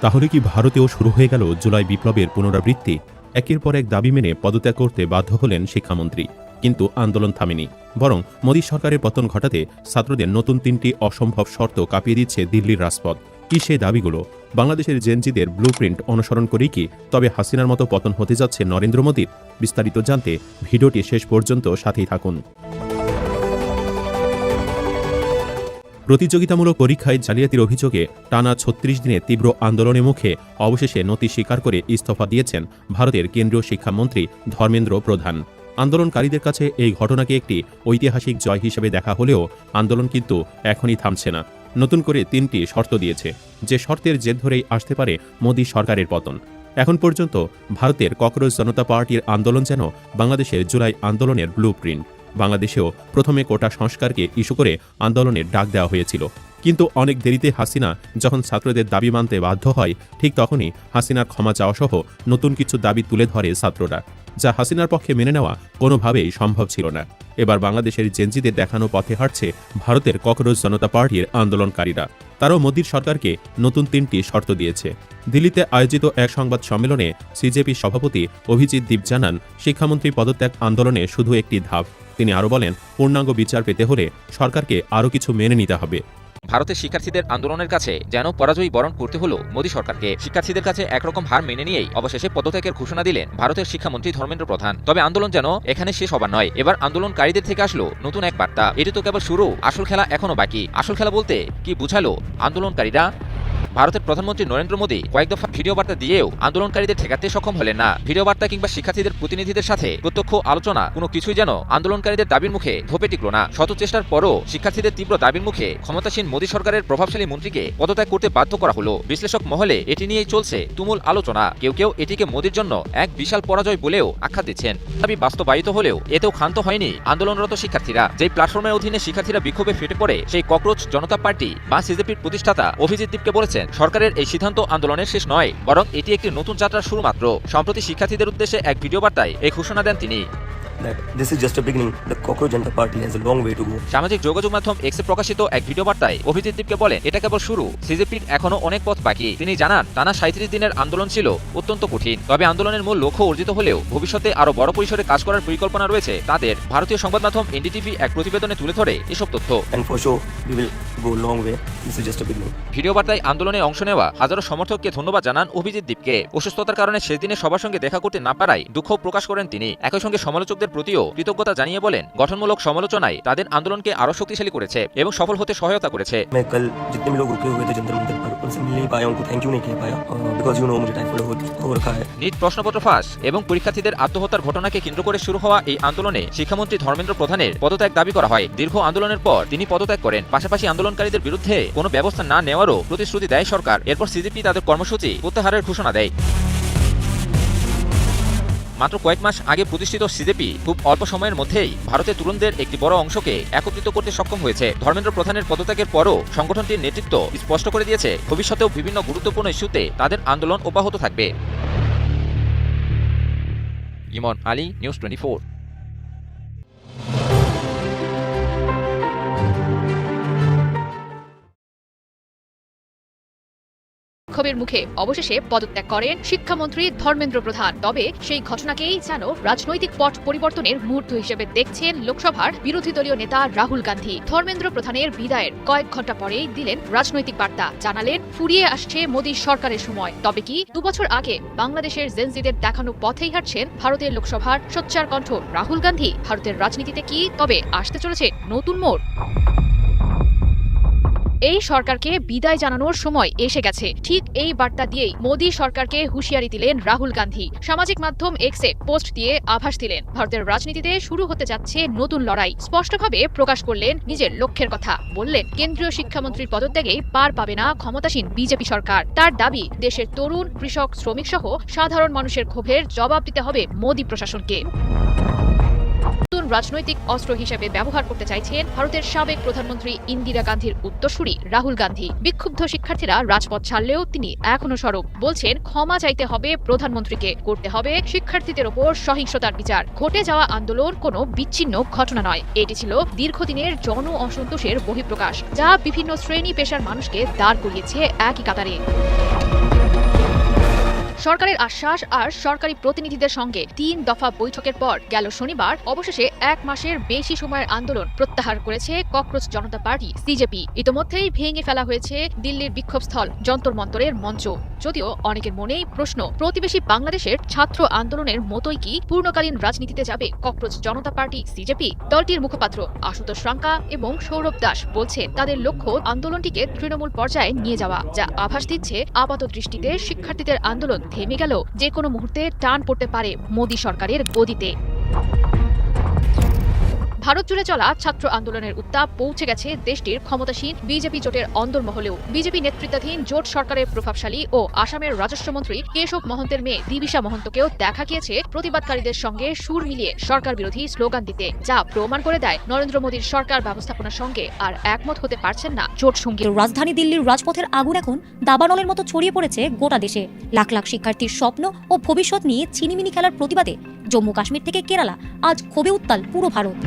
তাহলে কি ভারতেও শুরু হয়ে গেল জুলাই বিপ্লবের পুনরাবৃত্তি? একের পর এক দাবি মেনে পদত্যাগ করতে বাধ্য হলেন শিক্ষামন্ত্রী, কিন্তু আন্দোলন থামেনি। বরং মোদী সরকারের পতন ঘটাতে ছাত্রদের নতুন ৩টি অসম্ভব শর্ত কাঁপিয়ে দিচ্ছে দিল্লির রাজপথ। কি সেই দাবিগুলো? বাংলাদেশের জেনজিদের ব্লুপ্রিন্ট অনুসরণ করেই কি তবে হাসিনার মতো পতন হতে যাচ্ছে নরেন্দ্র মোদীর? বিস্তারিত জানতে ভিডিওটি শেষ পর্যন্ত সাথেই থাকুন। প্রতিযোগিতামূলক পরীক্ষায় জালিয়াতির অভিযোগে টানা ৩৬ দিনে তীব্র আন্দোলনের মুখে অবশেষে নতি স্বীকার করে ইস্তফা দিয়েছেন ভারতের কেন্দ্রীয় শিক্ষামন্ত্রী ধর্মেন্দ্র প্রধান। আন্দোলনকারীদের কাছে এই ঘটনাকে একটি ঐতিহাসিক জয় হিসেবে দেখা হলেও আন্দোলন কিন্তু এখনই থামছে না। নতুন করে ৩টি শর্ত দিয়েছে, যে শর্তের জের ধরেই আসতে পারে মোদী সরকারের পতন। এখন পর্যন্ত ভারতের ককরোচ জনতা পার্টির আন্দোলন যেন বাংলাদেশের জুলাই আন্দোলনের ব্লুপ্রিন্ট। বাংলাদেশেও প্রথমে কোটা সংস্কারকে ইস্যু করে আন্দোলনের ডাক দেওয়া হয়েছিল, কিন্তু অনেক দেরিতে হাসিনা যখন ছাত্রদের দাবি মানতে বাধ্য হয়, ঠিক তখনই হাসিনার ক্ষমা চাওয়া সহ নতুন কিছু দাবি তুলে ধরে ছাত্ররা, যা হাসিনার পক্ষে মেনে নেওয়া কোনোভাবেই সম্ভব ছিল না। এবার বাংলাদেশের জেনজিদের দেখানো পথে হাঁটছে ভারতের ককরোচ জনতা পার্টির আন্দোলনকারীরা। তারাও মোদীর সরকারকে নতুন ৩টি শর্ত দিয়েছে। দিল্লিতে আয়োজিত এক সংবাদ সম্মেলনে সিজেপি সভাপতি অভিজিৎ দীপ জানান, শিক্ষামন্ত্রী পদত্যাগ আন্দোলনে শুধু একটি ধাপ। তিনি আরও বলেন, পূর্ণাঙ্গ বিচার পেতে হলে সরকারকে আরও কিছু মেনে নিতে হবে। ভারতের শিক্ষার্থীদের আন্দোলনের কাছে যেন পরাজয় বরণ করতে হলো মোদী সরকারকে। শিক্ষার্থীদের কাছে একরকম হার মেনে নিয়েই অবশেষে পদত্যাগের ঘোষণা দিলেন ভারতের শিক্ষামন্ত্রী ধর্মেন্দ্র প্রধান। তবে আন্দোলন যেন এখানে শেষ হবার নয়। এবার আন্দোলনকারীদের থেকে আসলো নতুন এক বার্তা। এটি তো কেবল শুরু, আসল খেলা এখনো বাকি। আসল খেলা বলতে কি বুঝালো আন্দোলনকারীরা? ভারতের প্রধানমন্ত্রী নরেন্দ্র মোদী কয়েক দফা ভিডিও বার্তা দিয়েও আন্দোলনকারীদের ঠেকাতে সক্ষম হলেন না। ভিডিও বার্তা কিংবা শিক্ষার্থীদের প্রতিনিধিদের সাথে প্রত্যক্ষ আলোচনা কোনো কিছুই যেন আন্দোলনকারীদের দাবির মুখে ধোপে টিকল না। শত চেষ্টার পরও শিক্ষার্থীদের তীব্র দাবির মুখে ক্ষমতাসীন মোদী সরকারের প্রভাবশালী মন্ত্রীকে পদত্যাগ করতে বাধ্য করা হলো। বিশ্লেষক মহলে এটি নিয়েই চলছে তুমুল আলোচনা। কেউ কেউ এটিকে মোদীর জন্য এক বিশাল পরাজয় বলেও আখ্যা দিচ্ছেন। দাবি বাস্তবায়িত হলেও এতেও ক্ষান্ত হয়নি আন্দোলনরত শিক্ষার্থীরা। যেই প্ল্যাটফর্মের অধীনে শিক্ষার্থীরা বিক্ষোভে ফেটে পড়ে, সেই ককরোচ জনতা পার্টি বা সিজেপির প্রতিষ্ঠাতা অভিজিৎ দীপকে বলেছেন, সরকারের এই সিদ্ধান্ত আন্দোলনের শেষ নয়, বরং এটি একটি নতুন যাত্রার শুরু মাত্র। সম্প্রতি শিক্ষার্থীদের উদ্দেশ্যে এক ভিডিও বার্তায় এই ঘোষণা দেন তিনি। সামাজিক যোগাযোগ মাধ্যম এক্সে প্রকাশিত এক ভিডিও বার্তায় অভিজিৎ দীপকে বলেন, এটা কেবল শুরু, সিজেপির এখনো অনেক পথ বাকি। তিনি জানান, টানা ৩৭ দিনের আন্দোলন ছিল অত্যন্ত কঠিন। তবে আন্দোলনের মূল লক্ষ্য অর্জিত হলেও ভবিষ্যতে আরো বড় পরিসরে কাজ করার পরিকল্পনা রয়েছে তাদের। ভারতীয় সংবাদ মাধ্যম এনডিটিভি এক প্রতিবেদনে তুলে ধরে এসব তথ্য। ভিডিও বার্তায় আন্দোলনে অংশ নেওয়া হাজারো সমর্থককে ধন্যবাদ জানান অভিজিৎ দীপকে। অসুস্থতার কারণে সেদিনে সবার সঙ্গে দেখা করতে না পারায় দুঃখ প্রকাশ করেন তিনি। একই সঙ্গে সমালোচকদের প্রতিও কৃতজ্ঞতা জানিয়ে বলেন, গঠনমূলক সমালোচনায় তাদের আন্দোলনকে আরো শক্তিশালী করেছে এবং সফল হতে সহায়তা করেছে। নিট প্রশ্নপত্র ফাঁস এবং পরীক্ষার্থীদের আত্মহত্যার ঘটনাকে কেন্দ্র করে শুরু হওয়া এই আন্দোলনে শিক্ষামন্ত্রী ধর্মেন্দ্র প্রধানের পদত্যাগ দাবি করা হয়। দীর্ঘ আন্দোলনের পর তিনি পদত্যাগ করেন। পাশাপাশি আন্দোলনকারীদের বিরুদ্ধে কোনো ব্যবস্থা না নেওয়ারও প্রতিশ্রুতি দেয় সরকার। এরপর সিজেপি তাদের কর্মসূচি প্রত্যাহারের ঘোষণা দেয়। মাত্র কয়েক মাস আগে প্রতিষ্ঠিত সিজেপি খুব অল্প সময়ের মধ্যেই ভারতের তরুণদের একটি বড় অংশকে একত্রিত করতে সক্ষম হয়েছে। ধর্মেন্দ্র প্রধানের পদত্যাগের পরও সংগঠনটির নেতৃত্ব স্পষ্ট করে দিয়েছে, ভবিষ্যতেও বিভিন্ন গুরুত্বপূর্ণ ইস্যুতে তাদের আন্দোলন অব্যাহত থাকবে। ইমন আলী, নিউজ 24। ক্ষোভের মুখে অবশেষে পদত্যাগ করেন শিক্ষামন্ত্রী ধর্মেন্দ্র প্রধান। তবে সেই ঘটনাকেই যেন রাজনৈতিক পট পরিবর্তনের মুহূর্ত হিসেবে দেখছেন লোকসভার বিরোধী দলীয় নেতা রাহুল গান্ধী। ধর্মেন্দ্র প্রধানের বিদায়ের কয়েক ঘন্টা পরেই দিলেন রাজনৈতিক বার্তা, জানালেন ফুরিয়ে আসছে মোদী সরকারের সময়। তবে কি 2 বছর আগে বাংলাদেশের জেনজিদের দেখানো পথেই হাঁটছেন ভারতের লোকসভার সোচ্চার কণ্ঠ রাহুল গান্ধী? ভারতের রাজনীতিতে কি তবে আসতে চলেছে নতুন মোড়? এই সরকারকে বিদায় জানানোর সময় এসে গেছে। ঠিক এই বার্তা দিয়েই মোদী সরকারকে হুঁশিয়ারি দিলেন রাহুল গান্ধী। সামাজিক মাধ্যম এক্সে পোস্ট দিয়ে আভাস দিলেন, ভারতের রাজনীতিতে শুরু হতে যাচ্ছে নতুন লড়াই। স্পষ্টভাবে প্রকাশ করলেন নিজের লক্ষ্যের কথা। বললেন, কেন্দ্রীয় শিক্ষামন্ত্রীর পদত্যাগে পার পাবে না ক্ষমতাসীন বিজেপি সরকার। তার দাবি, দেশের তরুণ, কৃষক, শ্রমিক সহ সাধারণ মানুষের ক্ষোভের জবাব দিতে হবে মোদী প্রশাসনকে। নতুন নতুন রাজনৈতিক অস্ত্র হিসেবে ব্যবহার করতে চাইছেন ভারতের সাবেক প্রধানমন্ত্রী ইন্দিরা গান্ধীর উত্তরসূরি রাহুল গান্ধী। বিক্ষুব্ধ শিক্ষার্থীরা রাজপথ ছাড়লেও তিনি এখনো সরব। বলছেন, ক্ষমা চাইতে হবে প্রধানমন্ত্রীকে, করতে হবে শিক্ষার্থীদের ওপর সহিংসতার বিচার। ঘটে যাওয়া আন্দোলন কোনো বিচ্ছিন্ন ঘটনা নয়, এটি ছিল দীর্ঘদিনের জন অসন্তোষের বহিঃপ্রকাশ, যা বিভিন্ন শ্রেণী পেশার মানুষকে দাঁড় করিয়েছে একই কাতারে। সরকারের আশ্বাস আর সরকারি প্রতিনিধিদের সঙ্গে 3 দফা বৈঠকের পর গেল শনিবার অবশেষে 1 মাসের বেশি সময়ের আন্দোলন প্রত্যাহার করেছে ককরোচ জনতা পার্টি সিজেপি। ইতোমধ্যেই ভেঙে ফেলা হয়েছে দিল্লির বিক্ষোভস্থল যন্তর মন্তরের মঞ্চ। যদিও অনেকের মনেই প্রশ্ন, প্রতিবেশী বাংলাদেশের ছাত্র আন্দোলনের মতোই কি পূর্ণকালীন রাজনীতিতে যাবে ককরোচ জনতা পার্টি সিজেপি? দলটির মুখপাত্র আশুতোষ রাঙ্কা এবং সৌরভ দাস বলছেন, তাদের লক্ষ্য আন্দোলনটিকে তৃণমূল পর্যায়ে নিয়ে যাওয়া, যা আভাস দিচ্ছে আপাত দৃষ্টিতে শিক্ষার্থীদের আন্দোলন থেমে গেল যে কোনো মুহূর্তে টান পড়তে পারে মোদী সরকারের গদিতে। ভারত জুড়ে চলা ছাত্র আন্দোলনের উত্তাপ পৌঁছে গেছে দেশটির ক্ষমতাসীন বিজেপি জোটের অন্দরমহলেও। বিজেপি নেতৃত্বাধীন জোট সরকারের প্রভাবশালী ও আসামের রাজস্বমন্ত্রী কেশব মহন্তের মেয়ে দিবিশা মহন্তকেও দেখা গিয়েছে প্রতিবাদকারীদের সঙ্গে সুর মিলিয়ে সরকার বিরোধী স্লোগান দিতে, যা প্রমাণ করে দেয় নরেন্দ্র মোদীর সরকার ব্যবস্থাপনার সঙ্গে আর একমত হতে পারছেন না জোট সঙ্গী। রাজধানী দিল্লির রাজপথের আগুন এখন দাবানলের মতো ছড়িয়ে পড়েছে গোটা দেশে। লাখ লাখ শিক্ষার্থীর স্বপ্ন ও ভবিষ্যৎ নিয়ে ছিনিমিনি খেলার প্রতিবাদে জম্মু কাশ্মীর থেকে কেরালা আজ ক্ষোভে উত্তাল পুরো ভারত।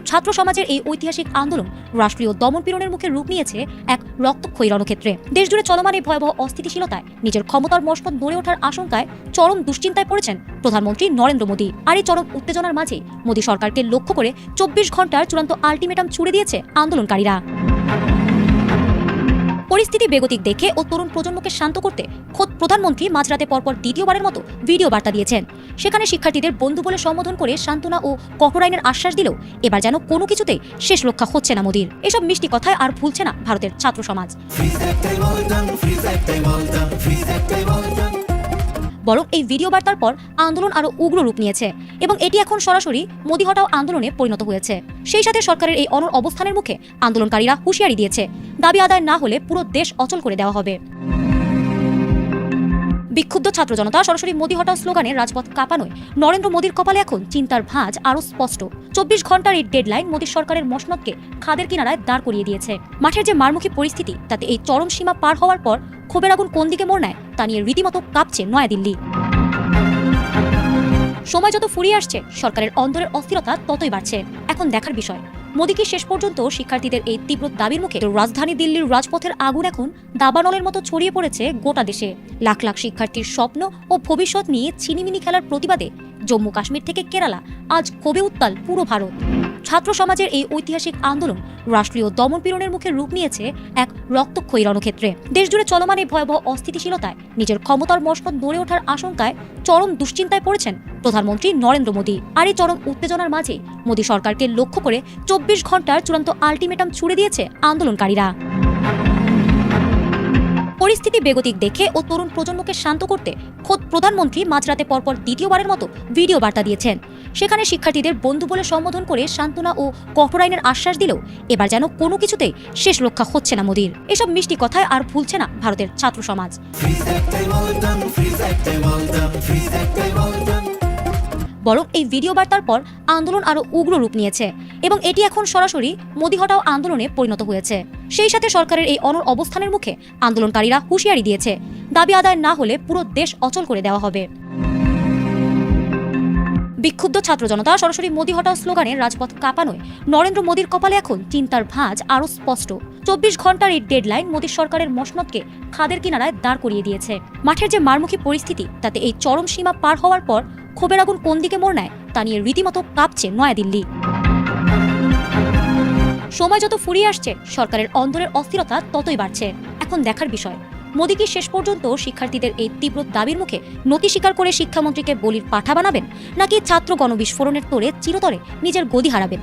ছাত্র সমাজের এই ঐতিহাসিক আন্দোলন রাষ্ট্রীয় দমনপীড়নের মুখে রূপ নিয়েছে এক রক্তক্ষয়ী রণক্ষেত্রে। দেশজুড়ে চলমান এই ভয়াবহ অস্থিতিশীলতায় নিজের ক্ষমতার মসনদ নড়ে ওঠার আশঙ্কায় চরম দুশ্চিন্তায় পড়েছেন প্রধানমন্ত্রী নরেন্দ্র মোদী। আর এই চরম উত্তেজনার মাঝে মোদী সরকারকে লক্ষ্য করে 24 ঘন্টার চূড়ান্ত আলটিমেটাম ছুড়ে দিয়েছে আন্দোলনকারীরা। পরিস্থিতি বেগতিক দেখে ও তরুণ প্রজন্মকে শান্ত করতে খোদ প্রধানমন্ত্রী মাঝরাতে পরপর দ্বিতীয়বারের মতো ভিডিও বার্তা দিয়েছেন। সেখানে শিক্ষার্থীদের বন্ধু বলে সম্বোধন করে সান্ত্বনা ও কঠোর আইনের আশ্বাস দিলেও এবার যেন কোনো কিছুতেই শেষ রক্ষা হচ্ছে না মোদীর। এসব মিষ্টি কথায় আর ভুলছে না ভারতের ছাত্র সমাজ, বরং এই ভিডিও বার্তার পর আন্দোলন আরো উগ্র রূপ নিয়েছে এবং এটি এখন সরাসরি মোদি হটাও আন্দোলনে পরিণত হয়েছে। সেই সাথে সরকারের এই অনড় অবস্থানের মুখে আন্দোলনকারীরা হুঁশিয়ারি দিয়েছে, দাবি আদায় না হলে পুরো দেশ অচল করে দেওয়া হবে। বিক্ষুব্ধ ছাত্র জনতা সরাসরি মোদি হটাও স্লোগানে রাজপথ কাঁপানোয় নরেন্দ্র মোদীর কপালে এখন চিন্তার ভাঁজ আরো স্পষ্ট। 24 ঘন্টার এই ডেডলাইন মোদী সরকারের মসনদকে খাদের কিনারায় দাঁড় করিয়ে দিয়েছে। মাঠের যে মারমুখী পরিস্থিতি, তাতে এই চরম সীমা পার হওয়ার পর ক্ষোভের আগুন কোন দিকে মোড় নেয় তা নিয়ে রীতিমতো কাঁপছে নয়াদিল্লি। সময় যত ফুরিয়ে আসছে, সরকারের অন্তরের অস্থিরতা ততই বাড়ছে। এখন দেখার বিষয়, মোদী কি শেষ পর্যন্ত শিক্ষার্থীদের এই তীব্র দাবির মুখে রাজধানী দিল্লির রাজপথের আগুন এখন দাবানলের মতো ছড়িয়ে পড়েছে গোটা দেশে। লাখ লাখ শিক্ষার্থীর স্বপ্ন ও ভবিষ্যৎ নিয়ে ছিনিমিনি খেলার প্রতিবাদে জম্মু কাশ্মীর থেকে কেরালা আজ ক্ষোভে উত্তাল পুরো ভারত। ছাত্র সমাজের এই ঐতিহাসিক আন্দোলন রাষ্ট্রীয় দমনপীড়নের মুখে রূপ নিয়েছে এক রক্তক্ষয়ী রণক্ষেত্রে। দেশজুড়ে চলমান এই ভয়াবহ অস্থিতিশীলতায় নিজের ক্ষমতার মসনদ নড়ে ওঠার আশঙ্কায় চরম দুশ্চিন্তায় পড়েছেন প্রধানমন্ত্রী নরেন্দ্র মোদী। আর এই চরম উত্তেজনার মাঝে মোদী সরকারকে লক্ষ্য করে 24 ঘন্টার চূড়ান্ত আলটিমেটাম ছুড়ে দিয়েছে আন্দোলনকারীরা। পরিস্থিতি বেগতিক দেখে ও তরুণ প্রজন্মকে শান্ত করতে খোদ প্রধানমন্ত্রী মাঝরাতে পরপর দ্বিতীয়বারের মতো ভিডিও বার্তা দিয়েছেন। সেখানে শিক্ষার্থীদের বন্ধু বলে সম্বোধন করে সান্ত্বনা ও কঠোর আইনের আশ্বাস দিলেও এবার যেন কোনো কিছুতেই শেষ রক্ষা হচ্ছে না মোদীর। এসব মিষ্টি কথায় আর ভুলছে না ভারতের ছাত্র সমাজ। বরং এই ভিডিও বার্তার পর আন্দোলন আরো উগ্র রূপ নিয়েছে এবং এটি এখন সরাসরি মোদি হটাও আন্দোলনে পরিণত হয়েছে। সেই সাথে সরকারের এই অনড় অবস্থানের মুখে আন্দোলনকারীরা হুঁশিয়ারি দিয়েছে, দাবি আদায় না হলে পুরো দেশ অচল করে দেওয়া হবে। বিক্ষুব্ধ ছাত্র জনতা সরাসরি মোদি হটাও স্লোগানে রাজপথ কাঁপানোয় নরেন্দ্র মোদীর কপালে এখন চিন্তার ভাঁজ আরো স্পষ্ট। 24 ঘন্টার এই ডেডলাইন মোদী সরকারের মসনদকে খাদের কিনারায় দাঁড় করিয়ে দিয়েছে। মাঠের যে মারমুখী পরিস্থিতি, তাতে এই চরম সীমা পার হওয়ার পর ক্ষোভের আগুন কোন দিকে মোড় নেয় তা নিয়ে রীতিমতো কাঁপছে নয়াদিল্লি। সময় যত ফুরিয়ে আসছে, সরকারের অন্তরের অস্থিরতা ততই বাড়ছে। এখন দেখার বিষয়, মোদী কি শেষ পর্যন্ত শিক্ষার্থীদের এই তীব্র দাবির মুখে নতি স্বীকার করে শিক্ষামন্ত্রীকে বলির পাঠা বানাবেন, নাকি ছাত্র গণবিস্ফোরণের তোড়ে চিরতরে নিজের গদি হারাবেন?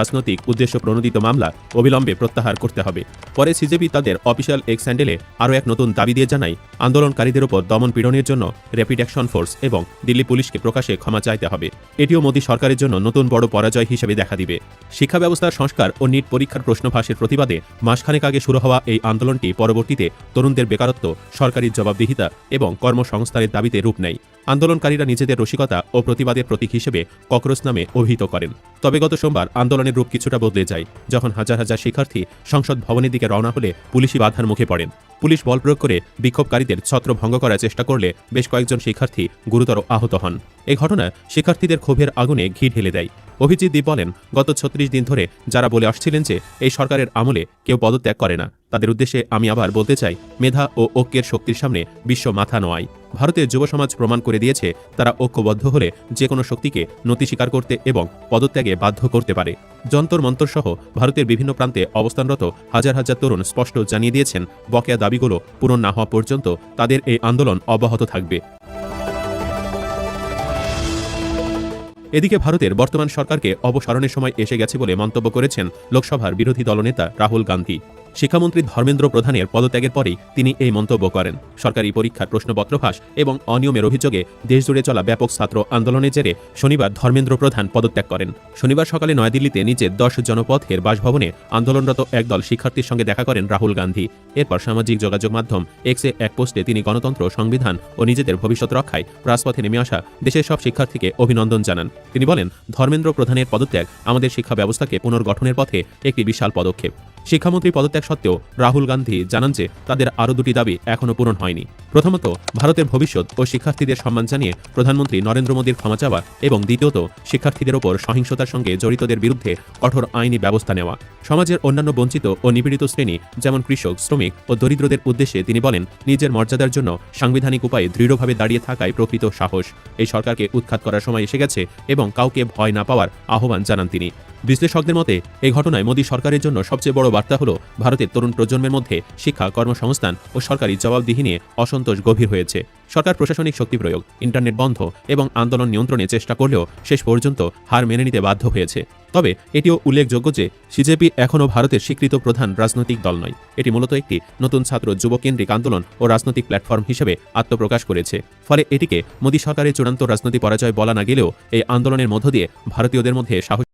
রাজনৈতিক উদ্দেশ্য প্রণোদিত মামলা অবিলম্বে প্রত্যাহার করতে হবে। পরে সিজেপি তাদের অফিসিয়াল এক্স হ্যান্ডেলে আরও এক নতুন দাবি দিয়ে জানায়, আন্দোলনকারীদের ওপর দমন পীড়নের জন্য র্যাপিড অ্যাকশন ফোর্স এবং দিল্লি পুলিশকে প্রকাশ্যে ক্ষমা চাইতে হবে। এটিও মোদী সরকারের জন্য নতুন বড় পরাজয় হিসেবে দেখা দিবে। শিক্ষা ব্যবস্থার সংস্কার ও নিট পরীক্ষার প্রশ্ন ফাঁসের প্রতিবাদে মাসখানেক আগে শুরু হওয়া এই আন্দোলনটি পরবর্তীতে তরুণদের বেকারত্ব, সরকারি জবাবদিহিতা এবং কর্মসংস্থানের দাবিতে রূপ নেয়। আন্দোলনকারীরা নিজেদের রসিকতা ও প্রতিবাদের প্রতীক হিসেবে ককরোচ নামে অভিহিত করেন। তবে গত সোমবার আন্দোলনের রূপ কিছুটা বদলে যায়, যখন হাজার হাজার শিক্ষার্থী সংসদ ভবনের দিকে রওনা হলে পুলিশি বাধার মুখে পড়েন। পুলিশ বল প্রয়োগ করে বিক্ষোভকারীদের ছত্রভঙ্গ করার চেষ্টা করলে বেশ কয়েকজন শিক্ষার্থী গুরুতর আহত হন। এই ঘটনা শিক্ষার্থীদের ক্ষোভের আগুনে ঘি ঢেলে দেয়। অভিজিৎ দীপ বলেন, গত ৩৬ দিন ধরে যারা বলে আসছিলেন যে এই সরকারের আমলে কেউ পদত্যাগ করে না, তাদের উদ্দেশ্যে আমি আবার বলতে চাই, মেধা ও ঐক্যের শক্তির সামনে বিশ্ব মাথা নোয়ায়। ভারতের যুব সমাজ প্রমাণ করে দিয়েছে তারা ঐক্যবদ্ধ হলে যে কোনো শক্তিকে নতি স্বীকার করতে এবং পদত্যাগে বাধ্য করতে পারে। যন্তর মন্তর সহ ভারতের বিভিন্ন প্রান্তে অবস্থানরত হাজার হাজার তরুণ স্পষ্ট জানিয়ে দিয়েছেন, বকেয়া দাবিগুলো পূরণ না হওয়া পর্যন্ত তাদের এই আন্দোলন অব্যাহত থাকবে। এদিকে ভারতের বর্তমান সরকারকে অবসারণের সময় এসে গেছে বলে মন্তব্য করেছেন লোকসভার বিরোধী দলনেতা রাহুল গান্ধী। শিক্ষামন্ত্রী ধর্মেন্দ্র প্রধানের পদত্যাগের পরেই তিনি এই মন্তব্য করেন। সরকারি পরীক্ষার প্রশ্নপত্র ফাঁস এবং অনিয়মের অভিযোগে দেশজুড়ে চলা ব্যাপক ছাত্র আন্দোলনের জেরে শনিবার ধর্মেন্দ্র প্রধান পদত্যাগ করেন। শনিবার সকালে নয়াদিল্লিতে নিজের 10 জনপথের বাসভবনে আন্দোলনরত একদল শিক্ষার্থীর সঙ্গে দেখা করেন রাহুল গান্ধী। এরপর সামাজিক যোগাযোগ মাধ্যম এক্সে এক পোস্টে তিনি গণতন্ত্র, সংবিধান ও নিজেদের ভবিষ্যৎ রক্ষায় রাজপথে নেমে আসা দেশের সব শিক্ষার্থীকে অভিনন্দন জানান। তিনি বলেন, ধর্মেন্দ্র প্রধানের পদত্যাগ আমাদের শিক্ষা ব্যবস্থাকে পুনর্গঠনের পথে একটি বিশাল পদক্ষেপ। শিক্ষামন্ত্রী পদত্যাগ সত্ত্বেও রাহুল গান্ধী জানান যে তাদের আরও দুটি দাবি এখনও পূরণ হয়নি। প্রথমত, ভারতের ভবিষ্যৎ ও শিক্ষার্থীদের সম্মান জানিয়ে প্রধানমন্ত্রী নরেন্দ্র মোদীর ক্ষমা চাওয়া এবং দ্বিতীয়ত, শিক্ষার্থীদের ওপর সহিংসতার সঙ্গে জড়িতদের বিরুদ্ধে কঠোর আইনি ব্যবস্থা নেওয়া। সমাজের অন্যান্য বঞ্চিত ও নিপীড়িত শ্রেণী যেমন কৃষক, শ্রমিক ও দরিদ্রদের উদ্দেশ্যে তিনি বলেন, নিজের মর্যাদার জন্য সাংবিধানিক উপায়ে দৃঢ়ভাবে দাঁড়িয়ে থাকায় প্রকৃত সাহস। এই সরকারকে উৎখাত করার সময় এসে গেছে এবং কাউকে ভয় না পাওয়ার আহ্বান জানান তিনি। বিশ্লেষকদের মতে এই ঘটনায় মোদী সরকারের জন্য সবচেয়ে বড় বার্তা হল ভারতের তরুণ প্রজন্মের মধ্যে শিক্ষা, কর্মসংস্থান ও সরকারি জবাবদিহি নিয়ে অসন্তোষ গভীর হয়েছে। সরকার প্রশাসনিক শক্তি প্রয়োগ, ইন্টারনেট বন্ধ এবং আন্দোলন নিয়ন্ত্রণে চেষ্টা করলেও শেষ পর্যন্ত হার মেনে নিতে বাধ্য হয়েছে। তবে এটিও উল্লেখযোগ্য যে সিজেপি এখনও ভারতের স্বীকৃত প্রধান রাজনৈতিক দল নয়। এটি মূলত একটি নতুন ছাত্র যুবকেন্দ্রিক আন্দোলন ও রাজনৈতিক প্ল্যাটফর্ম হিসেবে আত্মপ্রকাশ করেছে। ফলে এটিকে মোদী সরকারের চূড়ান্ত রাজনৈতিক পরাজয় বলা না গেলেও এই আন্দোলনের মধ্য দিয়ে ভারতীয়দের মধ্যে সাহস